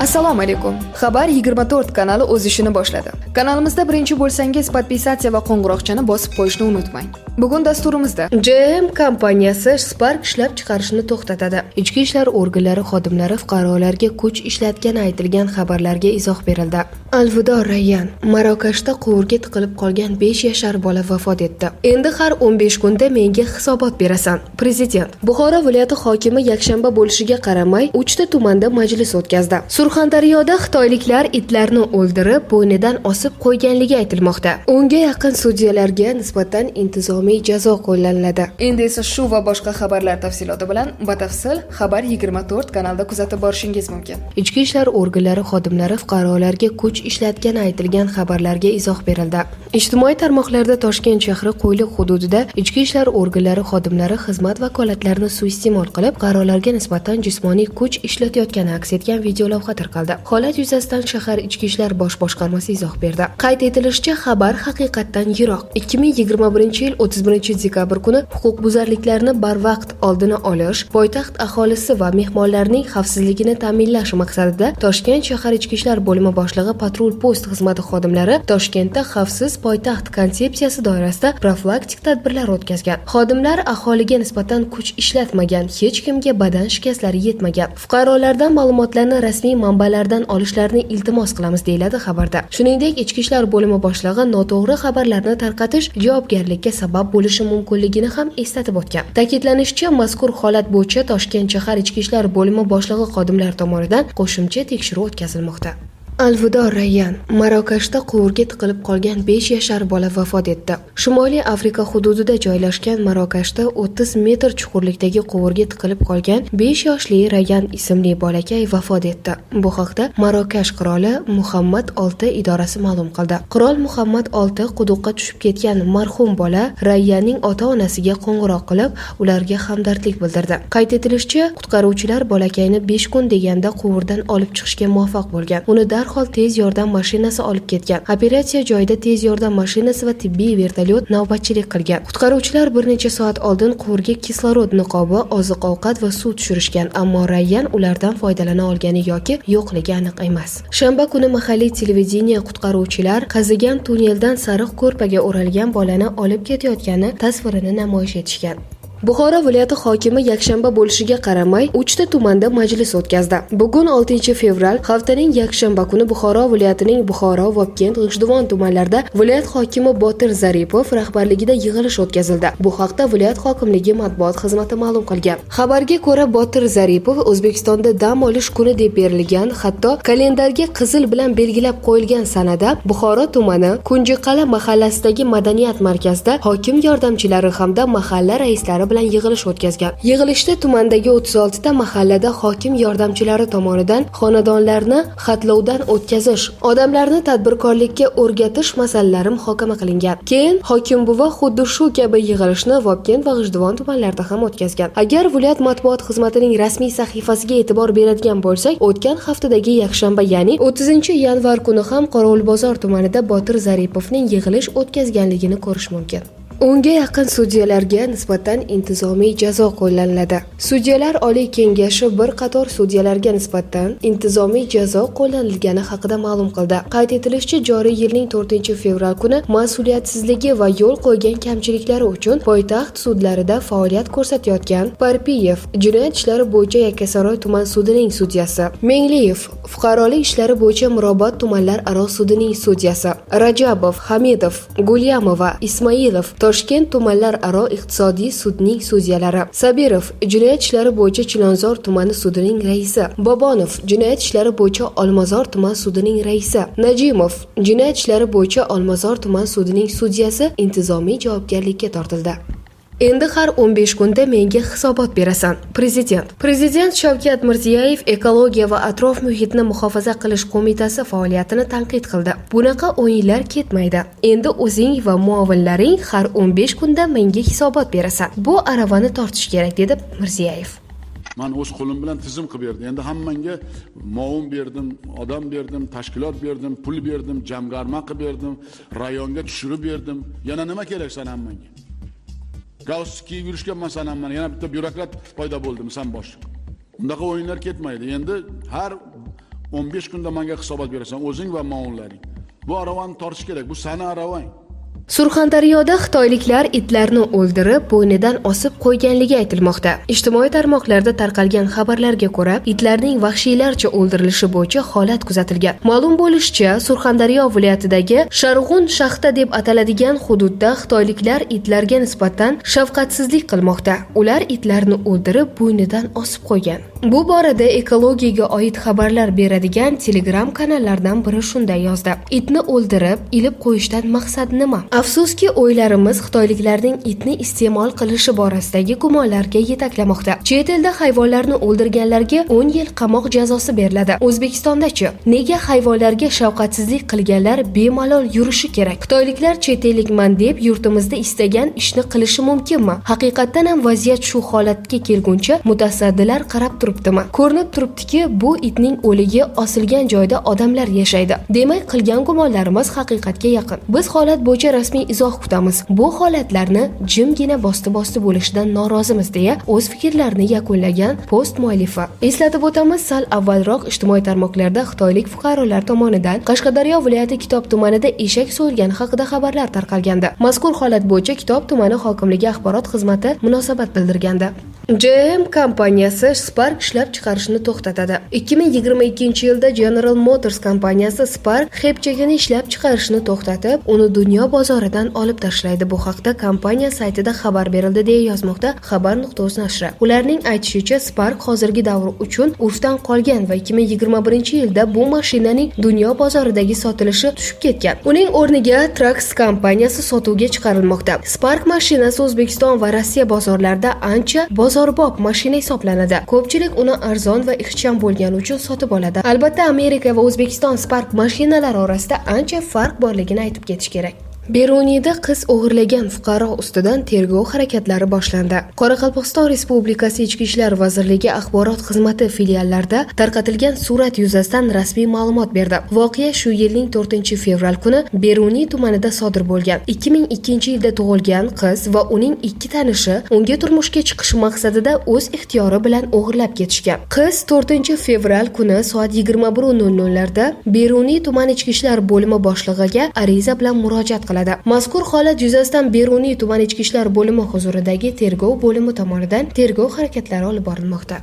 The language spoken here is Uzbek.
Assalomu alaykum. Xabar 24 kanali o'z ishini boshladi. Kanalimizda birinchi bo'lsangiz, podpisatsiya va qo'ng'iroqchani bosib qo'yishni unutmang. Bugun dasturimizda GM kompaniyasi Spark ishlab chiqarishni to'xtatadi. Ichki ishlar organlari xodimlari fuqarolarga kuch ishlatgani aytilgan xabarlarga izoh berildi. Alvido Rayyan. Marokashda quvurga tiqilib qolgan 5 yashar bola vafot etdi. Endi har 15 kunda menga hisobot berasan. Prezident Buxoro viloyati hokimi yakshanba bo'lishiga qaramay 3 ta tumanda majlis o'tkazdi. Surxondaryoda xitoyliklar itlarni o'ldirib, bo'ynidan osib qo'yganligi aytilmoqda. Unga yaqin sudyalarga nisbatan intizomiy jazo qo'llaniladi. Endi esa shu va boshqa xabarlar tafsiloti bilan batafsil Xabar 24 kanalida kuzatib borishingiz mumkin. Ichki ishlar organlari xodimlari fuqarolarga kuch ishlatgani aytilgan xabarlarga izoh berildi. Ijtimoiy tarmoqlarda Toshkent shahri Qo'yliq hududida ichki ishlar organlari xodimlari xizmat vakolatlarini suiiste'mol qilib, fuqarolarga nisbatan jismoniy kuch ishlatayotgani aks etgan video lavha tarqaldi. Holat yuzasidan shahar ichki ishlar bosh boshqarmasi izoh berdi. Qayd etilishicha, xabar haqiqatdan yiroq. 2021-yil 31-dekabr kuni huquqbuzarliklarni barvaqt oldini olish, poytaxt aholisi va mehmonlarning xavfsizligini ta'minlash maqsadida Toshkent shahar ichki ishlar bo'limi boshlig'i patrul post xizmati xodimlari Toshkentda xavfsiz poytaxt konsepsiyasi doirasida profilaktik tadbirlar o'tkazgan. Xodimlar aholiga nisbatan kuch ishlatmagan, hech kimga badan shikastlari yetmagan. Fuqarolardan ma'lumotlarni rasmiy manbalardan olishlarini iltimos qilamiz, deyiladi xabarda. Shuningdek, ichki ishlar bo'limi boshlig'i noto'g'ri xabarlarni tarqatish javobgarlikka sabab bo'lishi mumkinligini ham eslatib o'tgan. Ta'kidlanishicha, mazkur holat bo'yicha Toshkent shahar ichki ishlar bo'limi boshlig'i xodimlar tomonidan qo'shimcha tekshiruv o'tkazilmoqda. Alvido Rayyan. Marokashda quvurga tiqilib qolgan 5 yashar bola vafot etdi. Shimoliy Afrika hududida joylashgan Marokashda 30 metr chuqurlikdagi quvurga tiqilib qolgan 5 yoshli Rayyan ismli bolakay vafot etdi. Bu haqda Marokash qiroli Muhammad VI idorasi ma'lum qildi. Qirol Muhammad VI quduqqa tushib ketgan marhum bola Rayyanning ota-onasiga qo'ng'iroq qilib, ularga hamdardlik bildirdi. Qayd etilishicha, qutqaruvchilar bolakayni 5 kun deganda quvurdan olib chiqishga muvaffaq bo'lgan. Uni darhol tez yordam mashinasi olib ketgan. Operatsiya joyida tez yordam mashinasi va tibbiy vertolyot navbatchilik qilgan. Qutqaruvchilar bir necha soat oldin quvurga kislorod niqobi, oziq-ovqat va suv tushirishgan, ammo Rayyan ulardan foydalana olgani yoki yo'qligi aniq emas. Shanba kuni mahalliy televideniye qutqaruvchilar qazigan tunneldan sariq ko'rpaga o'ralgan bolani olib ketayotgani tasvirini namoyish etishgan. Buxoro viloyati hokimi yakshanba bo'lishiga qaramay 3 ta tumanda majlis o'tkazdi. Bugun 6-fevral haftaning yakshanba kuni Buxoro viloyatining Buxoro, Vobkent, G'ijduvon tumanlarida viloyat hokimi Botir Zaripov rahbarligida yig'ilish o'tkazildi. Bu haqda viloyat hokimligi matbuot xizmati ma'lum qilgan. Xabarga ko'ra, Botir Zaripov O'zbekistonda dam olish kuni deb berilgan, hatto kalendarga qizil bilan belgilab qo'yilgan sanada Buxoro tumani Kunjiqala mahallasidagi madaniyat markazida hokim yordamchilari hamda mahalla raislari bilan yig'ilish o'tkazgan. Yig'ilishda tumandagi 36 ta mahallada hokim yordamchilari tomonidan xonadonlarni xatlovdan o'tkazish, odamlarni tadbirkorlikka o'rgatish masalalari muhokama qilingan. Keyin hokim buva xuddi shu kabi yig'ilishni Vobkent va G'ijduvon tumanlarida ham o'tkazgan. Agar viloyat matbuot xizmatining rasmiy sahifasiga e'tibor beradigan bo'lsak, o'tgan haftadagi yakshanba, ya'ni 30-yanvar kuni ham Qorovulbozor tumanida Botir Zaripovning yig'ilish o'tkazganligini ko'rish mumkin. Unga yaqin sudyalarga nisbatan intizomiy jazo qo'llaniladi. Sudyalar Oliy kengashi bir qator sudyalarga nisbatan intizomiy jazo qo'llanilgani haqida ma'lum qildi. Qayd etilishicha, joriy yilning 4-fevral kuni mas'uliyatsizligi va yo'l qo'ygan kamchiliklari uchun poytaxt sudlarida faoliyat ko'rsatayotgan Parpiyev, jinoyat ishlari bo'yicha Yakkasaroy tuman sudining sudyasi, Mengliyev, fuqarolik ishlari bo'yicha Mirobod tumanlar aro sudining sudyasi, Rajabov, Hamidov, Gulyamova, Ismoilov, Toshkent tumanlar aro iqtisodiy sudning sudyalari, Sabirov, jinoyat ishlari bo'yicha Chilonzor tumani sudining raisi, Bobonov, jinoyat ishlari bo'yicha Olmazor tuman sudining raisi, Najimov, jinoyat ishlari bo'yicha Olmazor tuman sudining sudyasi intizomiy javobgarlikka tortildi. Endi har 15 kunda menga hisobot berasan. Prezident Shavkat Mirziyoyev Ekologiya va atrof muhitni muhofaza qilish qo'mitasi faoliyatini tanqid qildi. Bunaqa o'yinlar ketmaydi. Endi o'zing va muovinlaring har 15 kunda menga hisobot berasan. Bu aravani tortish kerak, dedi Mirziyoyev. Men o'z qo'lim bilan tizim qilib berdim. Endi hammangga muovin berdim, odam berdim, tashkilot berdim, pul berdim, jamg'arma qilib berdim, rayonga tushirib berdim. Yana nima kerak sana hammangga? Galstuk kiyib yurishganman san hammani. Yana bitta byurokrat paydo bo'ldimi san bosh. Bundaqa o'yinlar ketmaydi. Endi har 15 kunda menga hisobot berasan o'zing va maonlaring. Bu aravani tortish kerak. Bu sani aravang. Surxondaryoda xitoyliklar itlarni o'ldirib, bo'ynidan osib qo'yganligi aytilmoqda. Ijtimoiy tarmoqlarda tarqalgan xabarlarga ko'ra, itlarning vahshiylarcha o'ldirilishi bo'yicha holat kuzatilgan. Ma'lum bo'lishicha, Surxondaryo viloyatidagi Sharg'un shaxta deb ataladigan hududda xitoyliklar itlarga nisbatan shafqatsizlik qilmoqda. Ular itlarni o'ldirib, bo'ynidan osib qo'ygan. Bu borada ekologiyaga oid xabarlar beradigan Telegram kanallardan biri shunday yozdi: Itni o'ldirib, ilib qo'yishdan maqsad nima? Afsuski, o'ylarimiz xitoyliklarning itni iste'mol qilishi borasidagi gumonlarga yetaklamoqda. Chet elda hayvonlarni o'ldirganlarga 10 yil qamoq jazosi beriladi. O'zbekistonda-chi? Nega hayvonlarga shafqatsizlik qilganlar bemalol yurishi kerak? Xitoyliklar chet ellikman deb yurtimizda istagan ishni qilishi mumkinmi? Haqiqatdan ham vaziyat shu holatga kelguncha mutasaddilar qarab turibdimi? Ko'rinib turibdiki, bu itning o'ligi osilgan joyda odamlar yashaydi. Demak, qilgan gumonlarimiz haqiqatga yaqin. Biz holat bo'yicha rasmiy izoh kutamiz. Bu holatlarni jimgina bosti bo'lishidan norozimiz deya o'z fikrlarini yakunlagan post muallifi. Eslatib o'tamiz, sal avvalroq ijtimoiy tarmoqlarda xitoylik fuqarolar tomonidan Qashqadaryo viloyati Kitob tumanida eshak so'yilgani haqida xabarlar tarqalganda. Mazkur holat bo'yicha Kitob tumani hokimligi axborot xizmati munosabat bildirganda. GM kompaniyasi Spark ishlab chiqarishni to'xtatadi. 2022-yilda General Motors kompaniyasi Spark xepchagini ishlab chiqarishni to'xtatib, uni dunyo bozoridan olib tashlaydi. Bu haqda kompaniya saytida xabar berildi deya yozmoqda Xabar.uz nashri. Ularning aytishicha, Spark hozirgi davr uchun urfdan qolgan va 2021-yilda bu mashinaning dunyo bozoridagi sotilishi tushib ketgan. Uning o'rniga Trax kompaniyasi sotuvga chiqarilmoqda. Spark mashinasi O'zbekiston va Rossiya bozorlarida ancha bozorbop mashina hisoblanadi. Ko'pchilik uni arzon va ixcham bo'lgani uchun sotib oladi. Albatta, Amerika va O'zbekiston Spark mashinalari orasida ancha farq borligini aytib ketish kerak. Beruniyda qiz o'g'irlagan fuqaro ustidan tergov harakatlari boshlandi. Qoraqalpog'iston Respublikasi Ichki ishlar vazirligi axborot xizmati filiallarida tarqatilgan surat yuzasidan rasmiy ma'lumot berdi. Voqea shu yilning 4-fevral kuni Beruniy tumanida sodir bo'lgan. 2002-yilda tug'ilgan qiz va uning 2 tanishi unga turmushga chiqish maqsadida o'z ixtiyori bilan o'g'irlab ketishgan. Qiz 4-fevral kuni soat 21:00 larda Beruniy tuman ichki ishlar bo'limi boshlig'iga ariza bilan murojaat qiladi. Mazkur holat yuzasidan Beruniy tuman ichki ishlar bo'limi huzuridagi tergov bo'limi tomonidan tergov harakatlari olib borilmoqda.